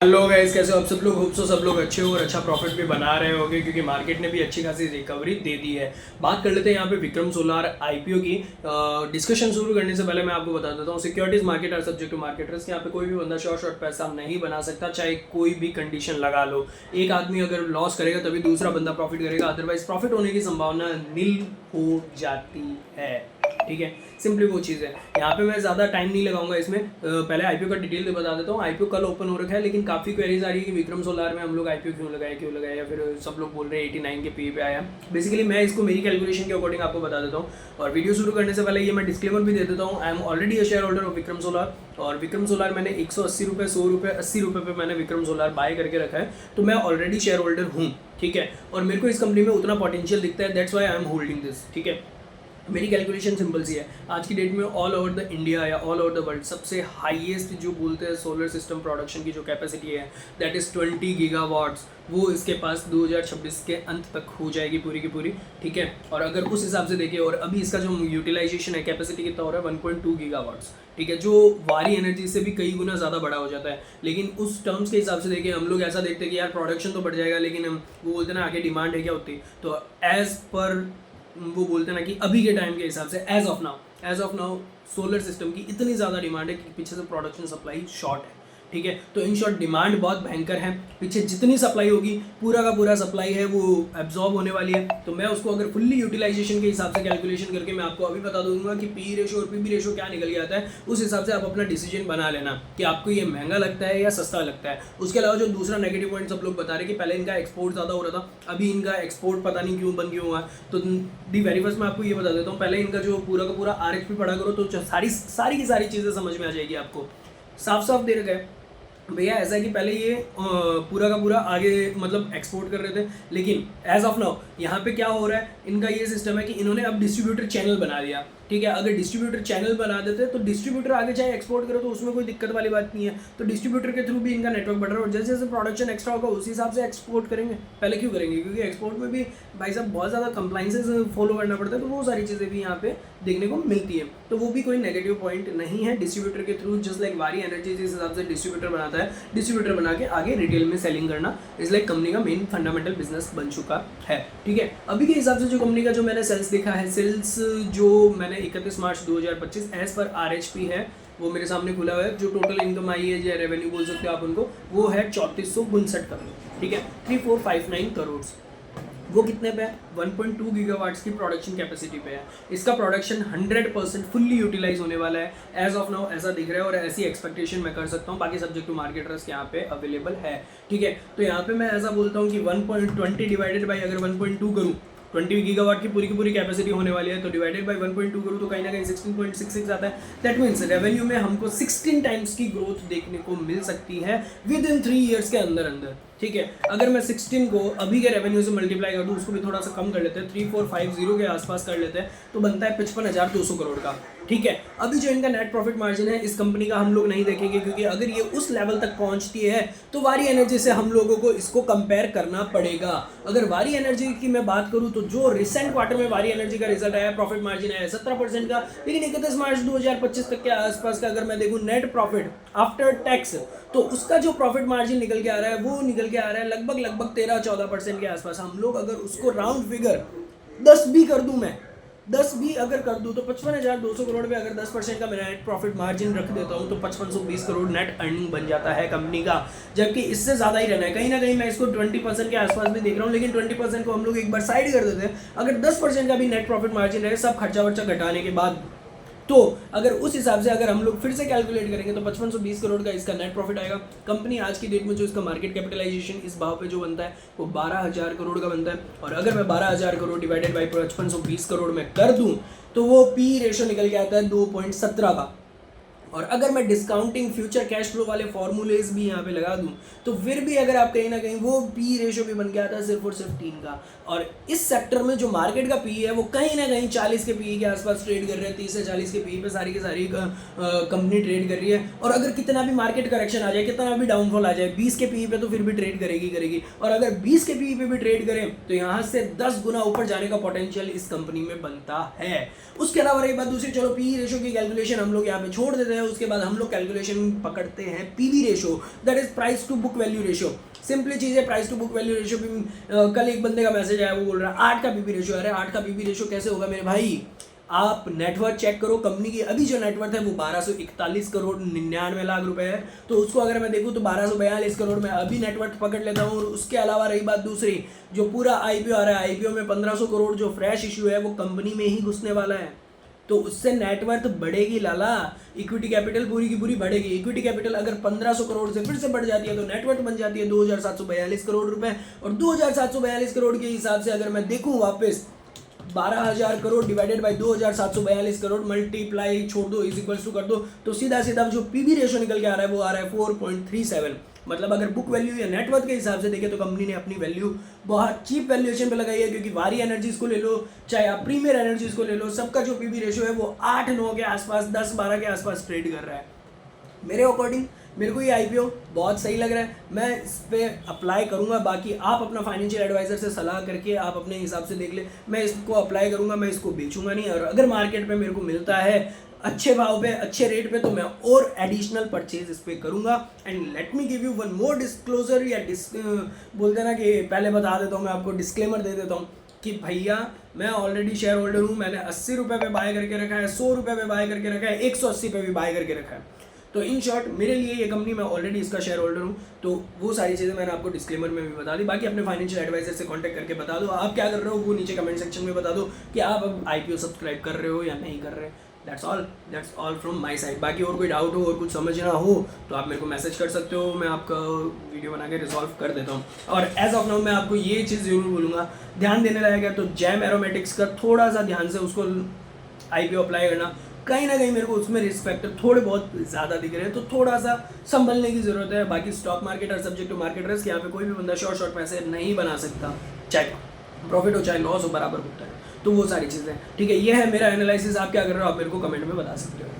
Hello guys, कैसे हो आप सब लोग। होप सो सब लोग अच्छे हो और अच्छा प्रॉफिट भी बना रहे होगे क्योंकि मार्केट ने भी अच्छी खासी रिकवरी दे दी है। बात कर लेते हैं यहाँ पे विक्रम सोलार आईपीओ की। डिस्कशन शुरू करने से पहले मैं आपको बता देता हूँ, securities market are subject to market risk. यहाँ पे कोई भी बंदा शॉर्ट पैसा नहीं बना सकता, चाहे कोई भी कंडीशन लगा लो। एक आदमी अगर लॉस करेगा तभी दूसरा बंदा प्रॉफिट करेगा, अदरवाइज प्रॉफिट होने की संभावना नील हो जाती है। ठीक है, सिंपली वो चीज़ है। यहाँ पे मैं ज़्यादा टाइम नहीं लगाऊंगा इसमें। पहले आईपीओ का डिटेल बता देता हूँ। आईपीओ कल ओपन हो रखा है, लेकिन काफ़ी क्वेरीज आ रही है कि विक्रम सोलार में हम लोग आईपीओ क्यों लगाए, या फिर सब लोग बोल रहे हैं 89 के पी पे आया। बेसिकली मैं इसको मेरी कैलकुलेशन के अकॉर्डिंग आपको बता देता हूँ। और वीडियो शुरू करने से पहले ये मैं डिस्क्लेमर भी दे देता हूँ, I am already a share holder of Vikram solar. और विक्रम सोलार मैंने 180 रुपये, 100 रुपये, 80 रुपये पे मैंने विक्रम सोलार बाय करके रखा है, तो मैं ऑलरेडी शेयर होल्डर हूँ। ठीक है, और मेरे को इस कंपनी में उतना पोटेंशियल दिखता है, that's why I am holding this. ठीक है, मेरी कैलकुलेशन सिंपल सी है। आज की डेट में ऑल ओवर द इंडिया या ऑल ओवर द वर्ल्ड सबसे हाईएस्ट जो बोलते हैं सोलर सिस्टम प्रोडक्शन की जो कैपेसिटी है, दैट इज़ 20 गीगावाट्स। वो इसके पास 2026 के अंत तक हो जाएगी पूरी की पूरी। ठीक है, और अगर उस हिसाब से देखें, और अभी इसका जो यूटिलाइजेशन है, कैपेसिटी कितना हो रहा है 1.2 गीगावाट्स। ठीक है, जो वारी एनर्जी से भी कई गुना ज़्यादा बड़ा हो जाता है। लेकिन उस टर्म्स के हिसाब से देखें, हम लोग ऐसा देखते हैं कि यार प्रोडक्शन तो बढ़ जाएगा, लेकिन हम वो बोलते हैं ना आगे डिमांड है क्या होती। तो एज़ पर वो बोलते हैं ना कि अभी के टाइम के हिसाब से as of now solar system की इतनी ज़्यादा डिमांड है कि पीछे से प्रोडक्शन सप्लाई शॉर्ट है। ठीक है, तो इन शॉर्ट डिमांड बहुत भयंकर है। पीछे जितनी सप्लाई होगी पूरा का पूरा सप्लाई है वो एब्जॉर्ब होने वाली है। तो मैं उसको अगर फुल्ली यूटिलाइजेशन के हिसाब से कैलकुलेशन करके मैं आपको अभी बता दूंगा कि पी रेशो और पीबी रेशो क्या निकल के आता है। उस हिसाब से आप अपना डिसीजन बना लेना कि आपको ये महंगा लगता है या सस्ता लगता है। उसके अलावा जो दूसरा नेगेटिव पॉइंट सब लोग बता रहे कि पहले इनका एक्सपोर्ट ज़्यादा हो रहा था, अभी इनका एक्सपोर्ट पता नहीं क्यों बंद क्यों हुआ। तो दी वेरी फर्स्ट मैं आपको ये बता देता हूँ, पहले इनका जो पूरा का पूरा आरएचपी पढ़ा करो तो सारी की सारी चीज़ें समझ में आ जाएगी आपको। साफ साफ दे रखा है भैया। ऐसा है कि पहले ये पूरा का पूरा आगे मतलब एक्सपोर्ट कर रहे थे, लेकिन एज ऑफ नाउ यहाँ पे क्या हो रहा है, इनका ये सिस्टम है कि इन्होंने अब डिस्ट्रीब्यूटर चैनल बना दिया। ठीक है, अगर डिस्ट्रीब्यूटर चैनल बना देते तो डिस्ट्रीब्यूटर आगे चाहे एक्सपोर्ट करो तो उसमें कोई दिक्कत वाली बात नहीं है। तो डिस्ट्रीब्यूटर के थ्रू भी इनका नेटवर्क बढ़ रहा है, और जैसे जैसे प्रोडक्शन एक्स्ट्रा होगा उसी हिसाब से एक्सपोर्ट करेंगे। पहले क्यों करेंगे, क्योंकि एक्सपोर्ट में भी भाई साहब बहुत ज़्यादा कंप्लाइंसेस फॉलो करना पड़ता है, तो वो सारी चीज़ें भी यहाँ पे देखने को मिलती है। तो वो भी कोई नेगेटिव पॉइंट नहीं है डिस्ट्रीब्यूटर के थ्रू। जस्ट लाइक वारी एनर्जी जिस हिसाब से डिस्ट्रीब्यूटर बनाता है, डिस्ट्रीब्यूटर बना के आगे रिटेल में सेलिंग करना इस लाइक कंपनी का मेन फंडामेंटल बिजनेस बन चुका है। ठीक है, अभी के हिसाब से जो कंपनी का जो मैंने सेल्स देखा है, सेल्स जो मैंने 31 मार्च 2025 एज पर आरएचपी है वो मेरे सामने खुला हुआ है। जो टोटल इनकम आई है या रेवेन्यू बोल सकते हो आप उनको, वो है 3459 करोड़। ठीक है, 3459 करोड़। वो कितने पे है, 1.2 गीगावाट्स की प्रोडक्शन कैपेसिटी पे है। इसका प्रोडक्शन 100% फुल्ली यूटिलाइज होने वाला है एज ऑफ नाउ, ऐसा दिख रहा है, और ऐसी एक्सपेक्टेशन मैं कर सकता हूँ। बाकी सब्जेक्ट टू मार्केट रिस्क यहाँ पे अवेलेबल है। ठीक है, तो यहाँ पे मैं ऐसा बोलता हूँ कि 1.20 डिवाइडेड बाई अगर 1.2 करूँ, 20 गीगावाट की पूरी कैपेसिटी होने वाली है, तो डिवाइडेड बाई 1.2 करूँ तो कहीं ना कहीं 16.66 आता है। दैट मीन्स रेवेन्यू में हमको 16 टाइम्स की ग्रोथ देखने को मिल सकती है विद इन 3 ईयर्स के अंदर अंदर। ठीक है, अगर मैं 16 को अभी के रेवेन्यू से मल्टीप्लाई कर दूँ, उसको भी थोड़ा सा कम कर लेते हैं, 3450 के आसपास कर लेते हैं, तो बनता है 55,200 करोड़ का। ठीक है, अभी जो इनका नेट प्रॉफिट मार्जिन है इस कंपनी का हम लोग नहीं देखेंगे, क्योंकि अगर ये उस लेवल तक पहुंचती है तो वारी एनर्जी से हम लोगों को इसको कंपेयर करना पड़ेगा। अगर वारी एनर्जी की मैं बात करूं तो जो रिसेंट क्वार्टर में वारी एनर्जी का रिजल्ट आया, प्रॉफिट मार्जिन आया 17% का, लेकिन 31 मार्च 2025 तक के आसपास का अगर मैं देखूं नेट प्रॉफिट आफ्टर टैक्स, तो उसका जो प्रॉफिट मार्जिन निकल के आ रहा है वो निकल के आ रहा है लगभग 13-14% के आसपास। हम लोग अगर उसको राउंड फिगर 10 भी कर दूं, मैं 10 भी अगर कर दूं, तो 55,200 करोड़ में अगर 10% का मेरा नेट प्रॉफिट मार्जिन रख देता हूं तो 5520 करोड़ नेट अर्निंग बन जाता है कंपनी का। जबकि इससे ज़्यादा ही रहना है, कहीं ना कहीं मैं इसको 20% के आसपास भी देख रहा हूं, लेकिन 20% को हम लोग एक बार साइड कर देते हैं। अगर 10% का भी नेट प्रॉफिट मार्जिन रहे सब खर्चा वर्चा घटाने के बाद, तो अगर उस हिसाब से अगर हम लोग फिर से कैलकुलेट करेंगे तो 5520 करोड़ का इसका नेट प्रॉफिट आएगा। कंपनी आज की डेट में जो इसका मार्केट कैपिटलाइजेशन इस भाव पे जो बनता है वो 12,000 करोड़ का बनता है। और अगर मैं 12,000 करोड़ डिवाइडेड बाई 5520 करोड़ में कर दूं तो वो पी रेशो निकल के आता है 2.17 का। और अगर मैं डिस्काउंटिंग फ्यूचर कैश फ्लो वाले फॉर्मूलेज भी यहाँ पे लगा दूँ तो फिर भी अगर आप कहीं ना कहीं वो पी रेशो भी बन के आता है सिर्फ और सिर्फ 3 का। और इस सेक्टर में जो मार्केट का पी है वो कहीं ना कहीं 40 के पी के आसपास ट्रेड कर रहे हैं, 30 से 40 के पी पे सारी की सारी कंपनी ट्रेड कर रही है। और अगर कितना भी मार्केट करेक्शन आ जाए, कितना भी डाउनफॉल आ जाए, 20 के पी पे तो फिर भी ट्रेड करेगी। और अगर 20 के पी पे भी ट्रेड करें तो यहाँ से 10 गुना ऊपर जाने का पोटेंशियल इस कंपनी में बनता है। उसके अलावा रही बात दूसरी, चलो पी रेशो की कैलकुलेशन हम लोग यहाँ पे छोड़ देते हैं, उसके बाद हम लोग कैलकुलेशन पकड़ते हैं PV ratio, that is price to book value ratio. Simply चीज़ है, price to book value ratio भी कल एक बंदे का मैसेज आया, वो बोल रहा है 8 का पीवी रेशो। अरे 8 का पीवी रेशो कैसे होगा मेरे भाई? आप नेटवर्थ चेक करो कंपनी की, अभी जो नेटवर्थ है वो 1241 करोड़ 99 लाख रुपए है। तो उसको अगर मैं देखूँ तो 1242 करोड़ में अभी नेटवर्थ पकड़ लेता हूँ। और उसके अलावा रही बात दूसरी, जो पूरा आईपीओ आ रहा है, आईपीओ में 1500 करोड़ जो फ्रेश इश्यू है वो कंपनी में ही घुसने वाला है। तो उससे नेटवर्थ बढ़ेगी लाला, इक्विटी कैपिटल पूरी की पूरी बढ़ेगी। इक्विटी कैपिटल अगर 1500 करोड़ से फिर से बढ़ जाती है तो नेटवर्थ बन जाती है 2742 करोड़ रुपए। और 2742 करोड़ के हिसाब से अगर मैं देखूँ वापस 12,000 crore divided by 2742 crore multiply छोड़ दो इज इक्वल्स टू कर दो, तो सीधा सीधा जो पीवी रेशो निकल के आ रहा है वो आ रहा है 4.37। मतलब अगर बुक वैल्यू या नेटवर्थ के हिसाब से देखें तो कंपनी ने अपनी वैल्यू बहुत चीप वैल्यूएशन पे लगाई है। क्योंकि वारी एनर्जीज को ले लो चाहे आप प्रीमियर एनर्जीज को ले लो, सबका जो पीवी रेशो है वो 8-9 के आसपास, 10-12 के आसपास ट्रेड कर रहा है। मेरे अकॉर्डिंग मेरे को ये आईपीओ बहुत सही लग रहा है, मैं इस पर अप्लाई करूंगा। बाकी आप अपना फाइनेंशियल एडवाइजर से सलाह करके आप अपने हिसाब से देख ले, मैं इसको अप्लाई करूंगा, मैं इसको बेचूंगा नहीं। और अगर मार्केट में मेरे को मिलता है अच्छे भाव पे, अच्छे रेट पे, तो मैं और एडिशनल परचेज इस पर करूंगा। And let me give you one more disclosure, या बोलते हैं ना कि पहले बता देता हूँ, मैं आपको डिस्क्लेमर दे देता हूँ कि भैया मैं ऑलरेडी शेयर होल्डर हूँ, मैंने 80 रुपये पे बाय करके रखा है, 100 रुपये पे बाय करके रखा है, 180 पे भी बाय करके रखा है। तो इन शॉर्ट मेरे लिए ये कंपनी, मैं ऑलरेडी इसका शेयर होल्डर हूँ। तो वो सारी चीज़ें मैंने आपको डिस्क्लेमर में भी बता दी। बाकी अपने फाइनेंशियल एडवाइजर से कांटेक्ट करके बता दो आप क्या कर रहे हो, वो नीचे कमेंट सेक्शन में बता दो कि आप अब आईपीओ सब्सक्राइब कर रहे हो या नहीं कर रहे। That's all from my side. बाकी और कोई डाउट हो और कुछ समझना हो तो आप मेरे को मैसेज कर सकते हो, मैं आपका वीडियो बना के रिजॉल्व कर देता हूँ। और एज ऑफ नाउ मैं आपको ये चीज़ ज़रूर बोलूँगा, ध्यान देने लायक है तो जैम एरोमेटिक्स का थोड़ा सा ध्यान से उसको आईपीओ अप्लाई करना। कहीं ना कहीं मेरे को उसमें रिस्क फैक्टर थोड़े बहुत ज़्यादा दिख रहे हैं, तो थोड़ा सा संभलने की ज़रूरत है। बाकी स्टॉक मार्केट और सब्जेक्ट टू मार्केट रिस्क, यहाँ पे कोई भी बंदा शॉर्ट पैसे नहीं बना सकता, चाहे प्रॉफिट हो चाहे लॉस हो, बराबर होता है। तो वो सारी चीज़ें ठीक है। ये है मेरा एनालिसिस, आप क्या कर रहे हो आप मेरे को कमेंट में बता सकते हो।